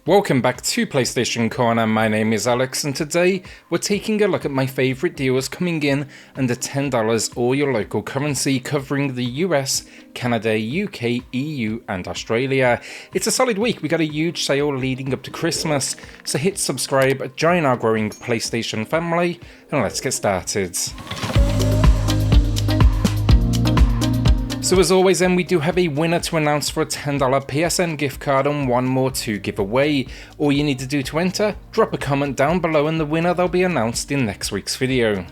Welcome back to PlayStation Corner, my name is Alex and today we're taking a look at my favourite deals coming in under $10 or your local currency, covering the US, Canada, UK, EU and Australia. It's a solid week, we got a huge sale leading up to Christmas, so hit subscribe, join our growing PlayStation family and let's get started. So as always then, we do have a winner to announce for a $10 PSN gift card and one more to give away. All you need to do to enter, drop a comment down below and the winner they'll be announced in next week's video.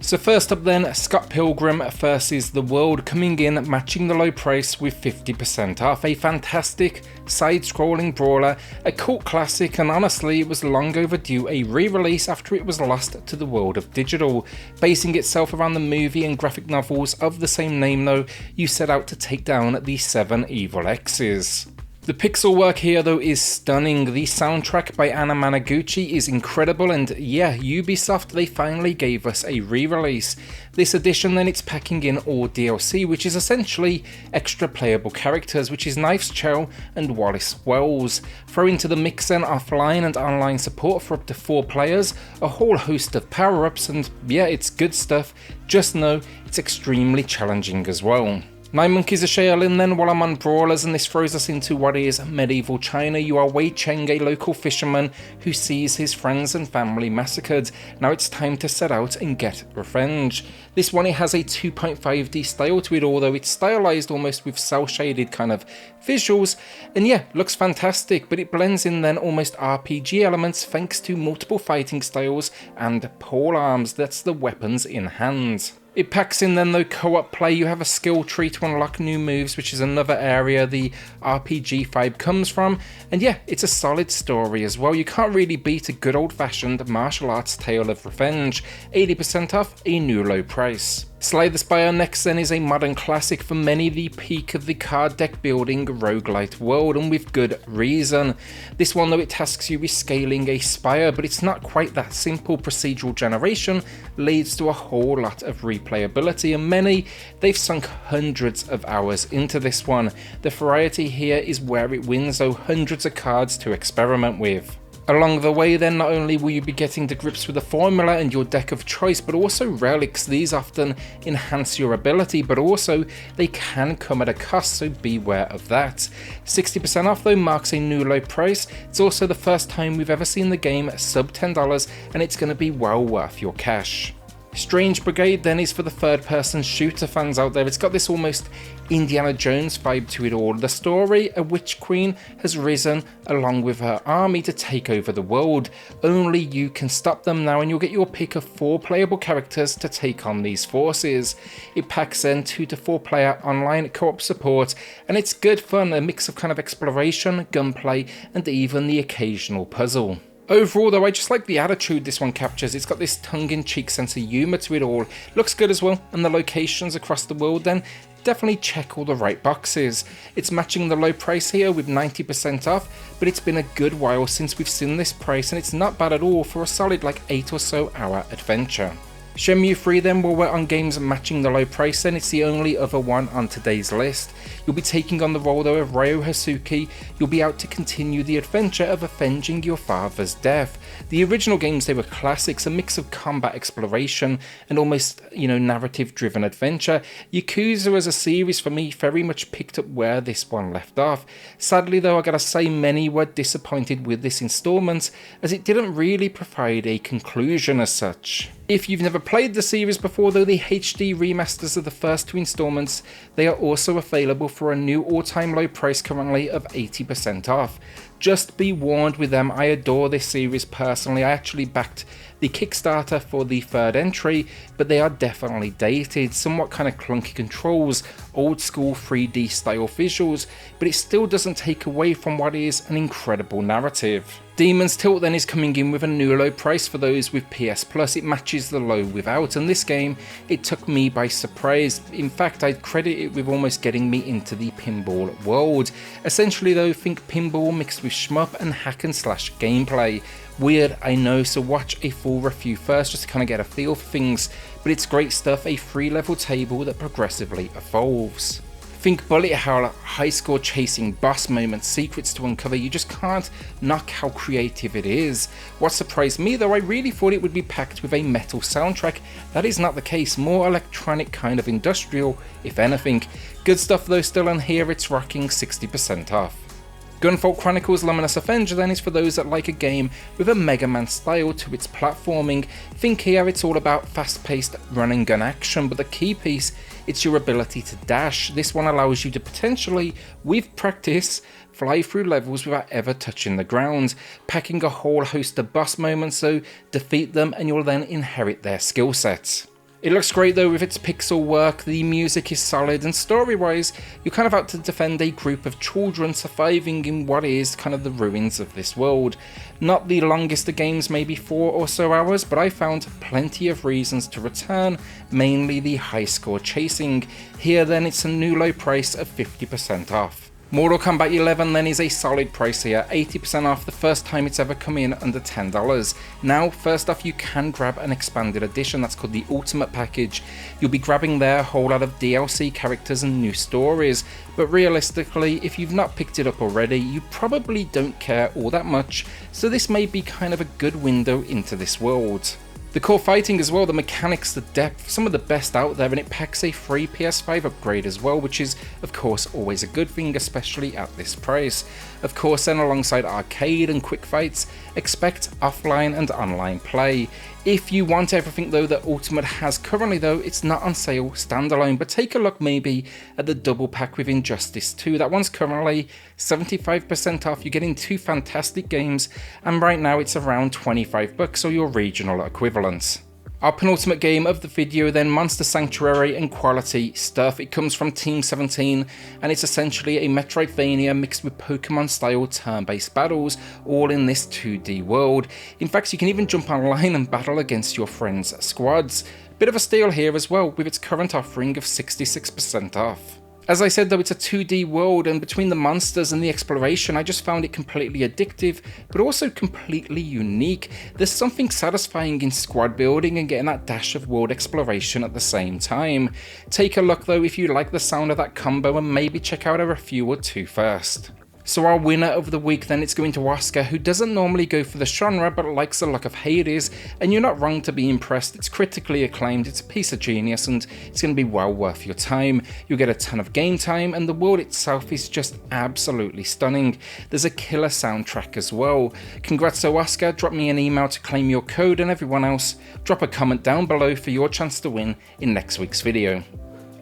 So first up then, Scott Pilgrim vs. The World coming in matching the low price with 50% off. A fantastic side-scrolling brawler, a cult classic, and honestly it was long overdue a re-release after it was lost to the world of digital. Basing itself around the movie and graphic novels of the same name though, you set out to take down the 7 evil X's. The pixel work here though is stunning, the soundtrack by Anna Managuchi is incredible, and yeah, Ubisoft, they finally gave us a re-release. This edition then it's packing in all DLC, which is essentially extra playable characters, which is Knife's Chell and Wallace Wells. Throw into the mix then offline and online support for up to 4 players, a whole host of power-ups, and yeah, it's good stuff, just know it's extremely challenging as well. 9 Monkeys of Shaolin then while I'm on Brawlers, and this throws us into what is medieval China. You are Wei Cheng, a local fisherman who sees his friends and family massacred. Now it's time to set out and get revenge. This one, it has a 2.5D style to it, although it's stylized almost with cel-shaded kind of visuals, and yeah, looks fantastic, but it blends in then almost RPG elements thanks to multiple fighting styles and pole arms, that's the weapons in hand. It packs in then though co-op play, you have a skill tree to unlock new moves, which is another area the RPG vibe comes from, and yeah, it's a solid story as well. You can't really beat a good old-fashioned martial arts tale of revenge. 80% off, a new low price. Slay the Spire next then is a modern classic, for many the peak of the card deck building roguelite world, and with good reason. This one though, it tasks you with scaling a spire, but it's not quite that simple. Procedural generation leads to a whole lot of replayability, and many, they've sunk hundreds of hours into this one. The variety here is where it wins though, hundreds of cards to experiment with. Along the way then, not only will you be getting to grips with the formula and your deck of choice, but also relics. These often enhance your ability, but also they can come at a cost, so beware of that. 60% off though marks a new low price. It's also the first time we've ever seen the game sub $10, and it's going to be well worth your cash. Strange Brigade then is for the third-person shooter fans out there. It's got this almost Indiana Jones vibe to it all. The story, a witch queen has risen along with her army to take over the world. Only you can stop them now, and you'll get your pick of 4 playable characters to take on these forces. It packs in 2 to 4 player online co-op support, and it's good fun, a mix of kind of exploration, gunplay, and even the occasional puzzle. Overall though, I just like the attitude this one captures. It's got this tongue-in-cheek sense of humour to it all. Looks good as well, and the locations across the world then definitely check all the right boxes. It's matching the low price here with 90% off, but it's been a good while since we've seen this price, and it's not bad at all for a solid like 8 or so hour adventure. Shenmue 3 then, while we're on games matching the low price then, it's the only other one on today's list. You'll be taking on the role though of Ryo Hasuki. You'll be out to continue the adventure of avenging your father's death. The original games, they were classics, a mix of combat exploration and almost, narrative driven adventure. Yakuza as a series for me very much picked up where this one left off. Sadly though, I gotta say many were disappointed with this installment, as it didn't really provide a conclusion as such. If you've never played the series before though, the HD remasters of the first 2 installments, they are also available for a new all-time low price currently of 80% off. Just be warned with them, I adore this series personally. I actually backed the Kickstarter for the 3rd entry, but they are definitely dated, somewhat kind of clunky controls, old school 3D style visuals, but it still doesn't take away from what is an incredible narrative. Demon's Tilt then is coming in with a new low price for those with PS Plus. It matches the low without, and this game, it took me by surprise. In fact, I'd credit it with almost getting me into the pinball world. Essentially though, think pinball mixed with shmup and hack and slash gameplay. Weird, I know, so watch a full review first just to kind of get a feel for things, but it's great stuff, a 3-level table that progressively evolves. Think bullet hell, high score chasing, boss moments, secrets to uncover, you just can't knock how creative it is. What surprised me though, I really thought it would be packed with a metal soundtrack. That is not the case, more electronic, kind of industrial, if anything. Good stuff though still, and here it's rocking 60% off. Gunvolt Chronicles Luminous Avenger then is for those that like a game with a Mega Man style to its platforming. Think here it's all about fast paced run and gun action, but the key piece, it's your ability to dash. This one allows you to potentially, with practice, fly through levels without ever touching the ground, packing a whole host of boss moments, so defeat them and you'll then inherit their skill sets. It looks great though with its pixel work, the music is solid, and story wise you're kind of out to defend a group of children surviving in what is kind of the ruins of this world. Not the longest of games, maybe 4 or so hours, but I found plenty of reasons to return, mainly the high score chasing. Here then it's a new low price of 50% off. Mortal Kombat 11 then is a solid price here, 80% off the first time it's ever come in under $10. Now, first off, you can grab an expanded edition, that's called the Ultimate Package. You'll be grabbing there a whole lot of DLC characters and new stories, but realistically, if you've not picked it up already, you probably don't care all that much, so this may be kind of a good window into this world. The core fighting as well, the mechanics, the depth, some of the best out there, and it packs a free PS5 upgrade as well, which is of course always a good thing, especially at this price. Of course then, alongside arcade and quick fights, expect offline and online play. If you want everything though that Ultimate has currently though, it's not on sale standalone, but take a look maybe at the double pack with Injustice 2. That one's currently 75% off, you're getting 2 fantastic games, and right now it's around $25 or your regional equivalents. Our penultimate game of the video then, Monster Sanctuary and quality stuff. It comes from Team 17 and it's essentially a Metroidvania mixed with Pokemon style turn-based battles, all in this 2D world. In fact, you can even jump online and battle against your friends' squads. Bit of a steal here as well with its current offering of 66% off. As I said though, it's a 2D world, and between the monsters and the exploration, I just found it completely addictive, but also completely unique. There's something satisfying in squad building and getting that dash of world exploration at the same time. Take a look though if you like the sound of that combo, and maybe check out a review or two first. So our winner of the week then, it's going to Oscar, who doesn't normally go for the genre but likes the look of Hades, and you're not wrong to be impressed. It's critically acclaimed, it's a piece of genius, and it's going to be well worth your time. You'll get a ton of game time, and the world itself is just absolutely stunning. There's a killer soundtrack as well. Congrats to Oscar, drop me an email to claim your code, and everyone else, drop a comment down below for your chance to win in next week's video.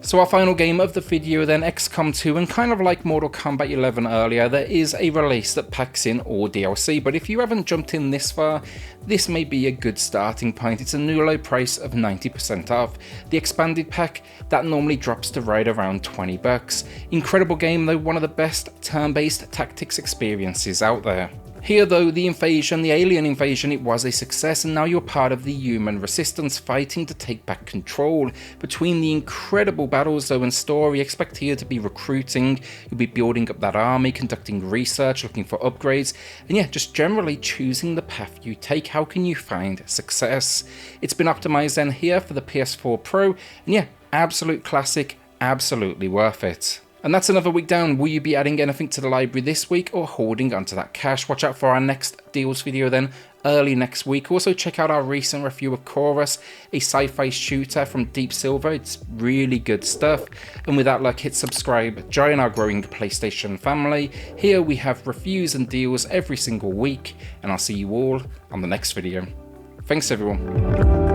So our final game of the video then, XCOM 2, and kind of like Mortal Kombat 11 earlier, there is a release that packs in all DLC, but if you haven't jumped in this far, this may be a good starting point. It's a new low price of 90% off. The expanded pack, that normally drops to right around $20. Incredible game though, one of the best turn-based tactics experiences out there. Here though, the invasion, the alien invasion, it was a success, and now you're part of the human resistance fighting to take back control. Between the incredible battles though and story, expect here to be recruiting, you'll be building up that army, conducting research, looking for upgrades, and yeah, just generally choosing the path you take. How can you find success? It's been optimized then here for the PS4 Pro, and yeah, absolute classic, absolutely worth it. And that's another week down. Will you be adding anything to the library this week or holding onto that cash? Watch out for our next deals video then, early next week. Also check out our recent review of Chorus, a sci-fi shooter from Deep Silver. It's really good stuff. And with that luck, hit subscribe, join our growing PlayStation family. Here we have reviews and deals every single week, and I'll see you all on the next video. Thanks everyone.